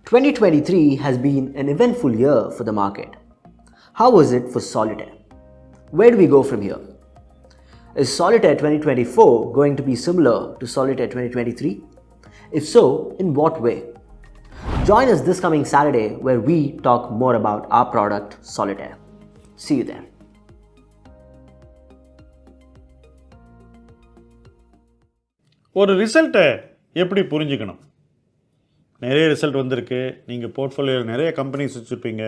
2023 has been an eventful year for the market. How was it for Solitaire? Where do we go from here? Is Solitaire 2024 going to be similar to Solitaire 2023? If so, in what way? Join us this coming Saturday where we talk more about our product, Solitaire. See you there. ஒரு ரிசல்ட்டை எப்படி புரிஞ்சுக்கணும்? நிறைய result வந்திருக்கு. நீங்கள் போர்ட்ஃபோலியோவில் நிறைய companies வச்சுருப்பீங்க.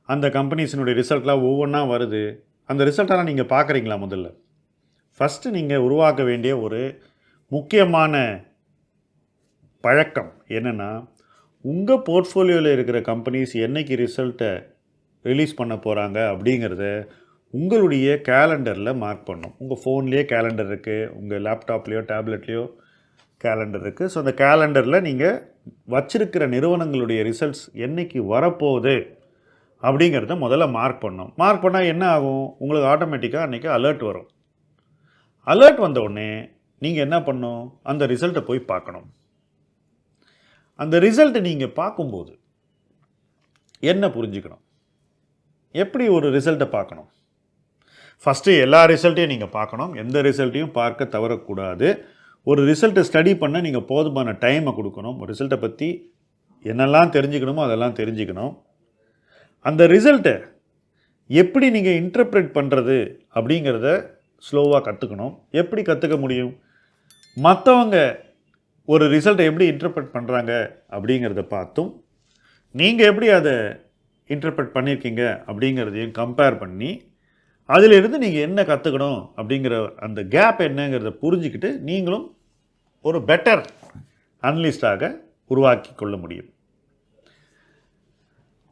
அந்த கம்பெனிஸினுடைய ரிசல்ட்லாம் ஒவ்வொன்றா வருது. அந்த ரிசல்ட்டெல்லாம் நீங்கள் பார்க்குறீங்களா? முதல்ல ஃபஸ்ட்டு நீங்கள் உருவாக்க வேண்டிய ஒரு முக்கியமான பழக்கம் என்னென்னா, உங்கள் போர்ட்ஃபோலியோவில் இருக்கிற கம்பெனிஸ் என்றைக்கு ரிசல்ட்டை ரிலீஸ் பண்ண போகிறாங்க அப்படிங்கிறத உங்களுடைய கேலண்டரில் மார்க் பண்ணணும். உங்கள் ஃபோன்லேயே கேலண்டர் இருக்குது, உங்கள் லேப்டாப்லேயோ டேப்லெட்லேயோ கேலண்டர் இருக்குது. ஸோ அந்த கேலண்டரில் நீங்கள் வச்சிருக்கிற நிறுவனங்களுடைய ரிசல்ட்ஸ் என்றைக்கு வரப்போகுது அப்படிங்கிறத முதல்ல மார்க் பண்ணணும். மார்க் பண்ணால் என்ன ஆகும்? உங்களுக்கு ஆட்டோமேட்டிக்காக அன்றைக்கி அலர்ட் வரும். அலர்ட் வந்த உடனே நீங்கள் என்ன பண்ணணும்? அந்த ரிசல்ட்டை போய் பார்க்கணும். அந்த ரிசல்ட்டை நீங்கள் பார்க்கும்போது என்ன புரிஞ்சுக்கணும்? எப்படி ஒரு ரிசல்ட்டை பார்க்கணும்? ஃபஸ்ட்டு எல்லா ரிசல்ட்டையும் நீங்கள் பார்க்கணும். எந்த ரிசல்ட்டையும் பார்க்க தவறக்கூடாது. ஒரு ரிசல்ட்டை ஸ்டடி பண்ண நீங்கள் போதுமான டைமை கொடுக்கணும். ஒரு ரிசல்ட்டை பற்றி என்னெல்லாம் தெரிஞ்சுக்கணுமோ அதெல்லாம் தெரிஞ்சுக்கணும். அந்த ரிசல்ட்டை எப்படி நீங்கள் இன்டர்ப்ரெட் பண்ணுறது அப்படிங்கிறத ஸ்லோவாக கற்றுக்கணும். எப்படி கற்றுக்க முடியும்? மற்றவங்க ஒரு ரிசல்ட்டை எப்படி இன்டர்ப்ரெட் பண்ணுறாங்க அப்படிங்கிறத பார்த்தும், நீங்கள் எப்படி அதை இன்டர்ப்ரெட் பண்ணியிருக்கீங்க அப்படிங்கிறதையும் கம்பேர் பண்ணி, அதிலிருந்து நீங்கள் என்ன கற்றுக்கணும் அப்படிங்கிற அந்த கேப் என்னங்கிறத புரிஞ்சுக்கிட்டு நீங்களும் ஒரு பெட்டர் அனலிஸ்டாக உருவாக்கி கொள்ள முடியும்.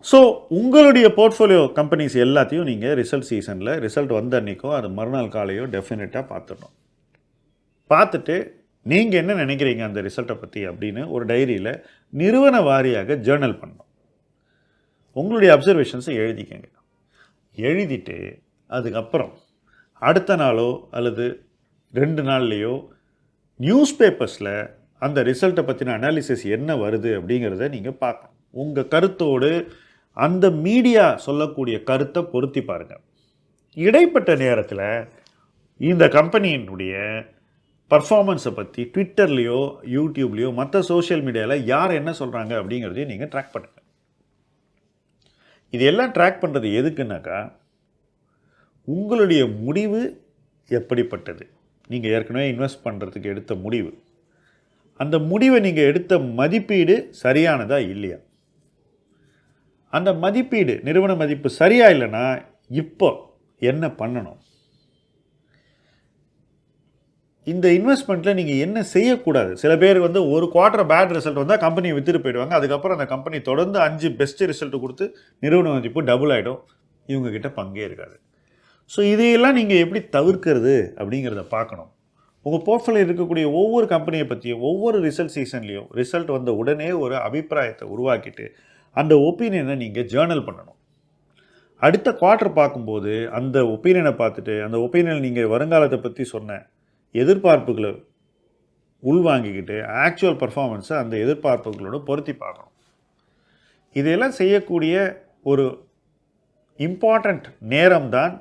ஸோ உங்களுடைய போர்ட்ஃபோலியோ கம்பெனிஸ் எல்லாத்தையும் நீங்கள் ரிசல்ட் சீசனில் ரிசல்ட் வந்த அன்றைக்கோ அது மறுநாள் காலையோ டெஃபினட்டாக பார்த்துடணும். பார்த்துட்டு நீங்கள் என்ன நினைக்கிறீங்க அந்த ரிசல்ட்டை பற்றி அப்படின்னு ஒரு டைரியில் நிறுவன வாரியாக ஜேர்னல் பண்ணணும். உங்களுடைய அப்சர்வேஷன்ஸை எழுதிக்கங்க. எழுதிட்டு அதுக்கப்புறம் அடுத்த நாளோ அல்லது 2 நாள்லேயோ நியூஸ் பேப்பர்ஸில் அந்த ரிசல்ட்டை பற்றின அனாலிசிஸ் என்ன வருது அப்படிங்கிறத நீங்கள் பார்க்கணும். உங்கள் கருத்தோடு அந்த மீடியா சொல்லக்கூடிய கருத்தை பொருத்தி பாருங்கள். இடைப்பட்ட நேரத்தில் இந்த கம்பெனியினுடைய பர்ஃபார்மன்ஸை பற்றி ட்விட்டர்லேயோ யூடியூப்லேயோ மற்ற சோஷியல் மீடியாவில் யார் என்ன சொல்கிறாங்க அப்படிங்கிறதையும் நீங்கள் ட்ராக் பண்ணுங்கள். இது எல்லாம் ட்ராக் பண்ணுறது எதுக்குன்னாக்கா, உங்களுடைய முடிவு எப்படிப்பட்டது, நீங்கள் ஏற்கனவே இன்வெஸ்ட் பண்ணுறதுக்கு எடுத்த முடிவு, அந்த முடிவை நீங்கள் எடுத்த மதிப்பீடு சரியானதா இல்லையா? அந்த மதிப்பீடு நிறுவன மதிப்பு சரியா இல்லைன்னா இப்போ என்ன பண்ணணும்? இந்த இன்வெஸ்ட்மெண்ட்டில் நீங்கள் என்ன செய்யக்கூடாது? சில பேர் ஒரு குவார்ட்டர் பேட் ரிசல்ட் வந்தால் கம்பெனியை விற்றுட்டு போயிடுவாங்க. அதுக்கப்புறம் அந்த கம்பெனி தொடர்ந்து 5 பெஸ்ட் ரிசல்ட் கொடுத்து நிறுவன மதிப்பு டபுள் ஆகிடும். இவங்ககிட்ட பங்கே இருக்காது. ஸோ இதையெல்லாம் நீங்கள் எப்படி தவிர்க்கிறது அப்படிங்கிறத பார்க்கணும். உங்கள் போர்ட்ஃபோலியோ இருக்கக்கூடிய ஒவ்வொரு கம்பெனியை பற்றியும் ஒவ்வொரு ரிசல்ட் சீசன்லேயும் ரிசல்ட் வந்த உடனே ஒரு அபிப்பிராயத்தை உருவாக்கிட்டு அந்த ஒப்பீனியனை நீங்கள் ஜேர்னல் பண்ணணும். அடுத்த குவார்ட்டர் பார்க்கும்போது அந்த ஒப்பீனியனை பார்த்துட்டு அந்த ஒப்பீனியன் நீங்கள் வருங்காலத்தை பற்றி சொன்ன எதிர்பார்ப்புகளை உள்வாங்கிக்கிட்டு ஆக்சுவல் பர்ஃபார்மன்ஸை அந்த எதிர்பார்ப்புகளோடு பொருத்தி பார்க்கணும். இதையெல்லாம் செய்யக்கூடிய ஒரு இம்பார்ட்டண்ட் நேரம்தான்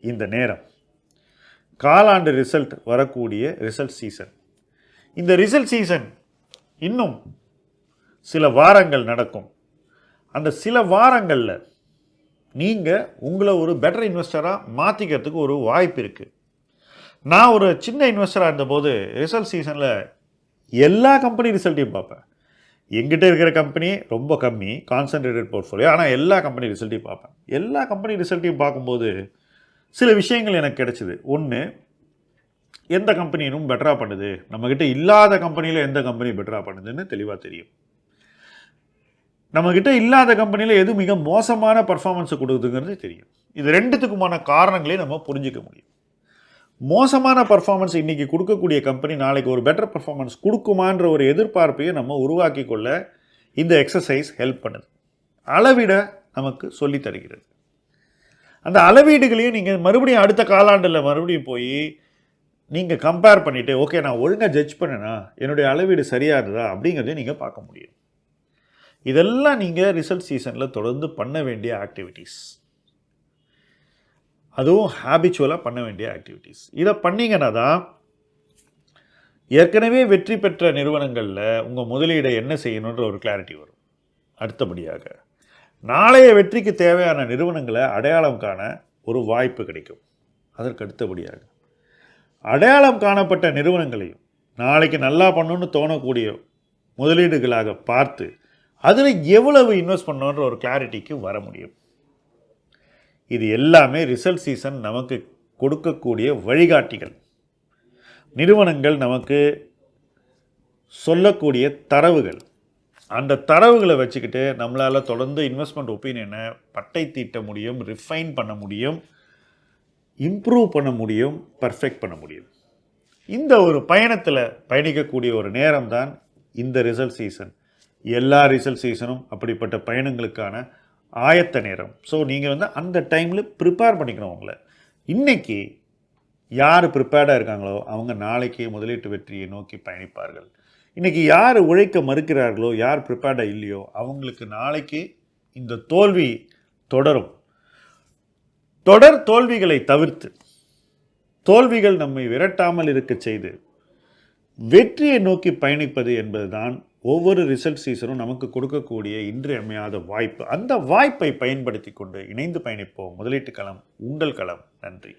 இந்த நேரம். காலாண்டு ரிசல்ட் வரக்கூடிய ரிசல்ட் சீசன். இந்த ரிசல்ட் சீசன் இன்னும் சில வாரங்கள் நடக்கும். அந்த சில வாரங்களில் நீங்கள் உங்களை ஒரு பெட்டர் இன்வெஸ்டராக மாற்றிக்கிறதுக்கு ஒரு வாய்ப்பு இருக்குது. நான் ஒரு சின்ன இன்வெஸ்டராக இருந்தபோது ரிசல்ட் சீசனில் எல்லா கம்பெனி ரிசல்ட்டையும் பார்ப்பேன். எங்கிட்ட இருக்கிற கம்பெனி ரொம்ப கம்மி, கான்சன்ட்ரேட்டட் போர்ட்ஃபோலியோ, ஆனால் எல்லா கம்பெனி ரிசல்ட்டையும் பார்ப்பேன். எல்லா கம்பெனி ரிசல்ட்டையும் பார்க்கும்போது சில விஷயங்கள் எனக்கு கிடைச்சிது. ஒன்று, எந்த கம்பெனி இன்னும் பெட்டராக பண்ணுது, நம்மக்கிட்ட இல்லாத கம்பெனியில் எந்த கம்பெனி பெட்டராக பண்ணுதுன்னு தெளிவாக தெரியும். நம்மக்கிட்ட இல்லாத கம்பெனியில் எது மிக மோசமான பர்ஃபார்மன்ஸை கொடுக்குதுங்கிறது தெரியும். இது ரெண்டுத்துக்குமான காரணங்களையும் நம்ம புரிஞ்சிக்க முடியும். மோசமான பர்ஃபார்மன்ஸ் இன்றைக்கி கொடுக்கக்கூடிய கம்பெனி நாளைக்கு ஒரு பெட்டர் பர்ஃபார்மன்ஸ் கொடுக்குமான்ற ஒரு எதிர்பார்ப்பையும் நம்ம உருவாக்கி கொள்ள இந்த எக்ஸசைஸ் ஹெல்ப் பண்ணுது. அளவிட நமக்கு சொல்லி தருகிறது. அந்த அளவீடுகளையும் நீங்கள் மறுபடியும் அடுத்த காலாண்டில் மறுபடியும் போய் நீங்கள் கம்பேர் பண்ணிவிட்டு, ஓகே நான் ஒழுங்காக ஜட்ஜ் பண்ணேனா, என்னுடைய அளவீடு சரியாக இருந்ததா அப்படிங்கிறதையும் நீங்கள் பார்க்க முடியும். இதெல்லாம் நீங்கள் ரிசல்ட் சீசனில் தொடர்ந்து பண்ண வேண்டிய ஆக்டிவிட்டீஸ், அதுவும் ஹேபிச்சுவலாக பண்ண வேண்டிய ஆக்டிவிட்டீஸ். இதை பண்ணிங்கன்னா தான் ஏற்கனவே வெற்றி பெற்ற நிறுவனங்களில் உங்கள் முதலீடை என்ன செய்யணுன்ற ஒரு கிளாரிட்டி வரும். அடுத்தபடியாக நாளைய வெற்றிக்கு தேவையான நிறுவனங்களை அடையாளம் காண ஒரு வாய்ப்பு கிடைக்கும். அதற்கு அடுத்தபடியாக அடையாளம் காணப்பட்ட நிறுவனங்களையும் நாளைக்கு நல்லா பண்ணணும்னு தோணக்கூடிய முதலீடுகளாக பார்த்து அதில் எவ்வளவு இன்வெஸ்ட் பண்ணணுன்ற ஒரு கிளாரிட்டிக்கு வர முடியும். இது எல்லாமே ரிசல்ட் சீசன் நமக்கு கொடுக்கக்கூடிய வழிகாட்டிகள். நிறுவனங்கள் நமக்கு சொல்லக்கூடிய தரவுகள். அந்த தரவுகளை வச்சுக்கிட்டு நம்மளால் தொடர்ந்து இன்வெஸ்ட்மெண்ட் ஒப்பீனியனை பட்டை தீட்ட முடியும், ரிஃபைன் பண்ண முடியும், இம்ப்ரூவ் பண்ண முடியும், பர்ஃபெக்ட் பண்ண முடியும். இந்த ஒரு பயணத்தில் பயணிக்கக்கூடிய ஒரு நேரம் தான் இந்த ரிசல்ட் சீசன். எல்லா ரிசல்ட் சீசனும் அப்படிப்பட்ட பயணங்களுக்கான ஆயத்த நேரம். ஸோ நீங்கள் வந்து அந்த டைமில் ப்ரிப்பேர் பண்ணிக்கணும் உங்களை. இன்றைக்கி யார் ப்ரிப்பேர்டாக இருக்காங்களோ அவங்க நாளைக்கு முதலீட்டு வெற்றியை நோக்கி பயணிப்பார்கள். இன்றைக்கி யார் உழைக்க மறுக்கிறார்களோ, யார் ப்ரிப்பேர்டாக இல்லையோ அவங்களுக்கு நாளைக்கு இந்த தோல்வி தொடரும். தொடர் தோல்விகளை தவிர்த்து, தோல்விகள் நம்மை விரட்டாமல் இருக்க செய்து வெற்றியை நோக்கி பயணிப்பது என்பதுதான் ஒவ்வொரு ரிசல்ட் சீசனும் நமக்கு கொடுக்கக்கூடிய இன்றியமையாத வாய்ப்பு. அந்த வாய்ப்பை பயன்படுத்தி கொண்டு இணைந்து பயணிப்போம். முதலீட்டு களம் உங்கள் களம். நன்றி.